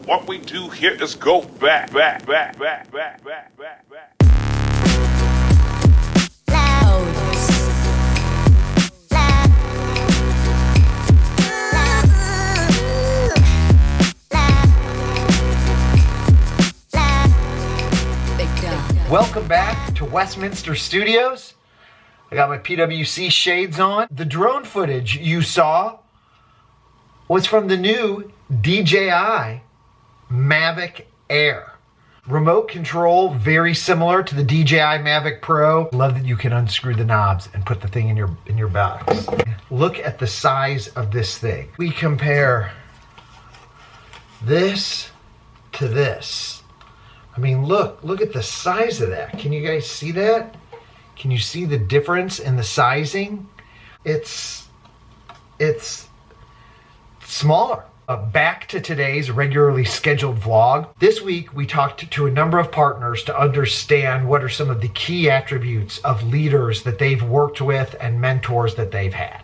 What we do here is go back. Welcome back to Westminster Studios. I got my PWC shades on. The drone footage you saw was from the new DJI Mavic Air. Remote control, very similar to the DJI Mavic Pro. Love that you can unscrew the knobs and put the thing in your box. Look at the size of this thing. We compare this to this. I mean, look at the size of that. Can you guys see that? Can you see the difference in the sizing? It's smaller. Back to today's regularly scheduled vlog. This week, we talked to a number of partners to understand what are some of the key attributes of leaders that they've worked with and mentors that they've had.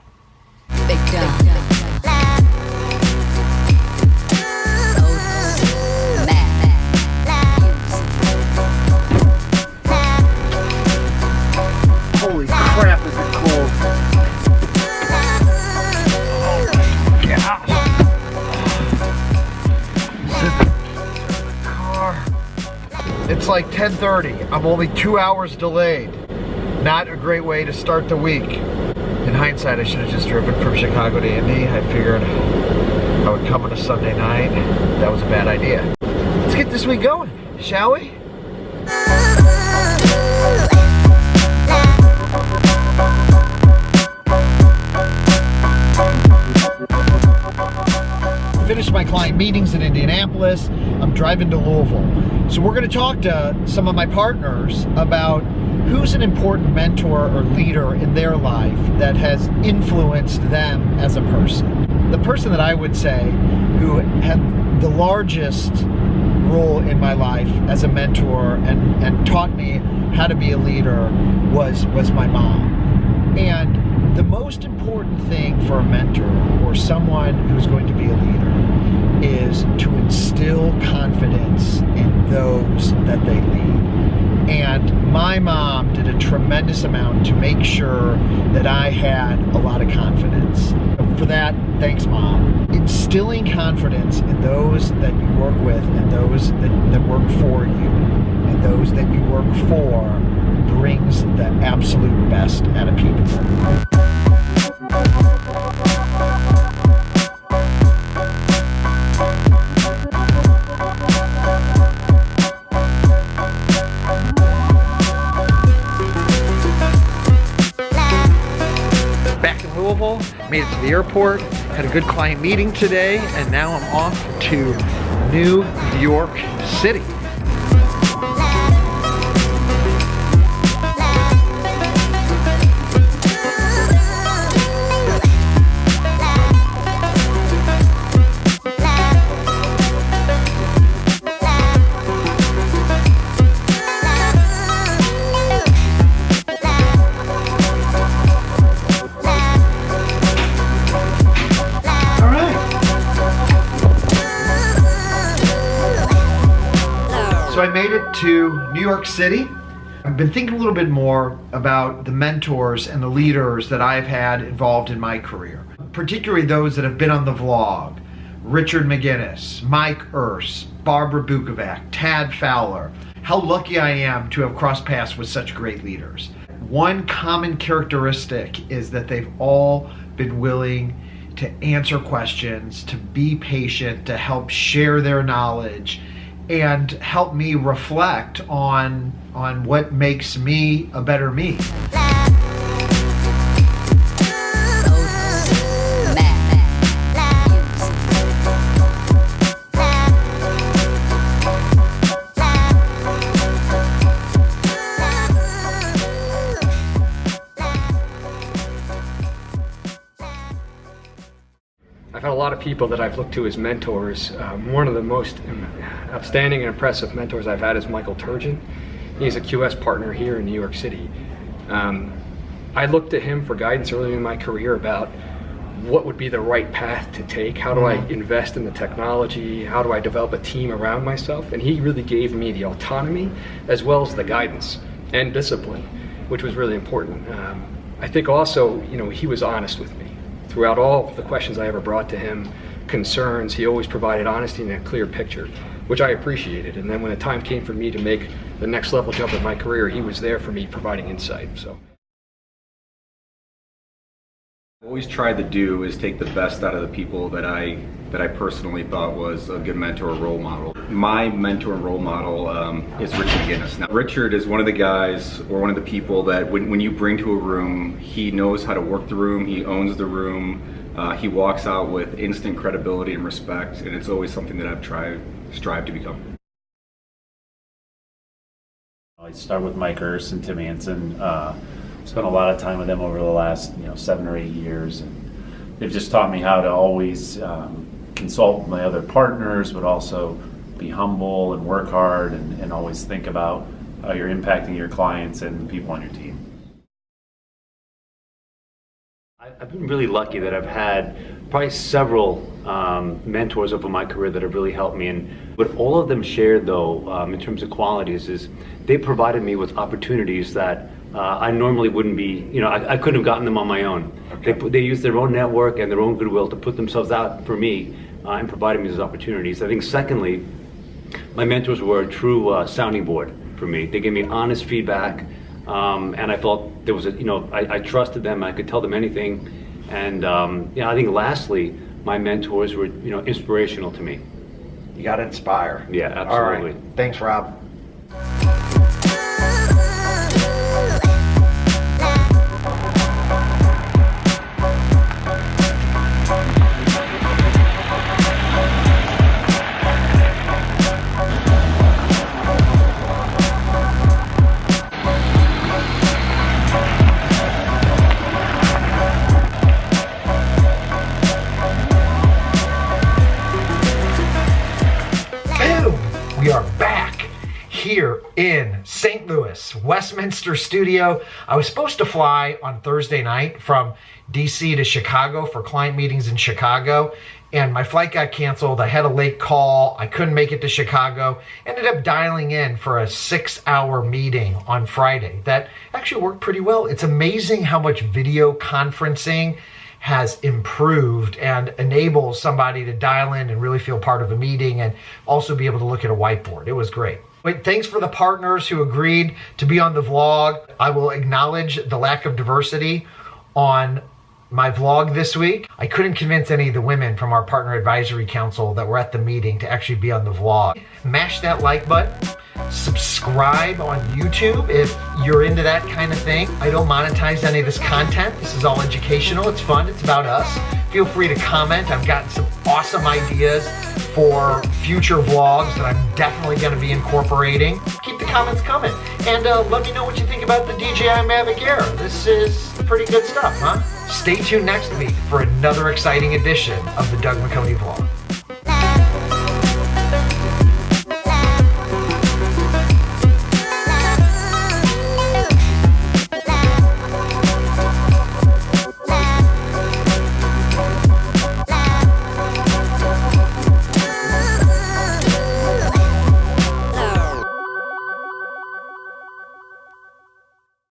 Holy crap, is it cold. It's like 10:30. I'm only 2 hours delayed. Not a great way to start the week. In hindsight, I should have just driven from Chicago to Indy. I figured I would come on a Sunday night. That was a bad idea. Let's get this week going, shall we? Finished my client meetings in Indianapolis. I'm driving to Louisville. So we're going to talk to some of my partners about who's an important mentor or leader in their life that has influenced them as a person. The person that I would say who had the largest role in my life as a mentor and taught me how to be a leader was my mom. And the most important thing for a mentor or someone who's going to be a leader is to instill confidence in those that they lead. And my mom did a tremendous amount to make sure that I had a lot of confidence. For that, thanks, Mom. Instilling confidence in those that you work with and those that work for you and those that you work for brings the absolute best out of people. Back in Louisville, made it to the airport, had a good client meeting today, and now I'm off to New York City. So I made it to New York City. I've been thinking a little bit more about the mentors and the leaders that I've had involved in my career, particularly those that have been on the vlog. Richard McGinnis, Mike Erse, Barbara Bukovac, Tad Fowler. How lucky I am to have crossed paths with such great leaders. One common characteristic is that they've all been willing to answer questions, to be patient, to help share their knowledge, and help me reflect on what makes me a better me. I've had a lot of people that I've looked to as mentors. One of the most outstanding and impressive mentors I've had is Michael Turgeon. He's a QS partner here in New York City. I looked to him for guidance early in my career about what would be the right path to take? How do I invest in the technology? How do I develop a team around myself? And he really gave me the autonomy as well as the guidance and discipline, which was really important. I think also, he was honest with me. Throughout all the questions I ever brought to him, concerns, he always provided honesty and a clear picture, which I appreciated. And then when the time came for me to make the next level jump in my career, he was there for me, providing insight. So. Always tried to do is take the best out of the people that I personally thought was a good mentor or role model. My mentor and role model is Richard Guinness. Now, Richard is one of the guys or one of the people that when you bring to a room, he knows how to work the room, he owns the room, he walks out with instant credibility and respect, and it's always something that I've strived to become. I start with Mike Erse and Tim Hansen. Spent a lot of time with them over the last 7 or 8 years, and they've just taught me how to always consult my other partners, but also be humble and work hard, and always think about how you're impacting your clients and the people on your team. I've been really lucky that I've had probably several mentors over my career that have really helped me, and what all of them shared though in terms of qualities is they provided me with opportunities that I normally wouldn't be, I couldn't have gotten them on my own. Okay. They used their own network and their own goodwill to put themselves out for me and provided me those opportunities. I think secondly, my mentors were a true sounding board for me. They gave me honest feedback, and I felt there was I trusted them. I could tell them anything, and I think lastly, my mentors were inspirational to me. You got to inspire. Yeah, absolutely. All right. Thanks, Rob. We are back here in St. Louis, Westminster Studio. I was supposed to fly on Thursday night from DC to Chicago for client meetings in Chicago, and my flight got canceled. I had a late call. I couldn't make it to Chicago. Ended up dialing in for a 6-hour meeting on Friday. That actually worked pretty well. It's amazing how much video conferencing has improved and enables somebody to dial in and really feel part of a meeting and also be able to look at a whiteboard. It was great. Wait, thanks for the partners who agreed to be on the vlog. I will acknowledge the lack of diversity on my vlog this week. I couldn't convince any of the women from our partner advisory council that were at the meeting to actually be on the vlog. Mash that like button. Subscribe on YouTube if you're into that kind of thing. I don't monetize any of this content. This is all educational. It's fun. It's about us. Feel free to comment. I've gotten some awesome ideas for future vlogs that I'm definitely going to be incorporating. Keep the comments coming. And let me know what you think about the DJI Mavic Air. This is pretty good stuff, huh? Stay tuned next week for another exciting edition of the Doug McConey Vlog.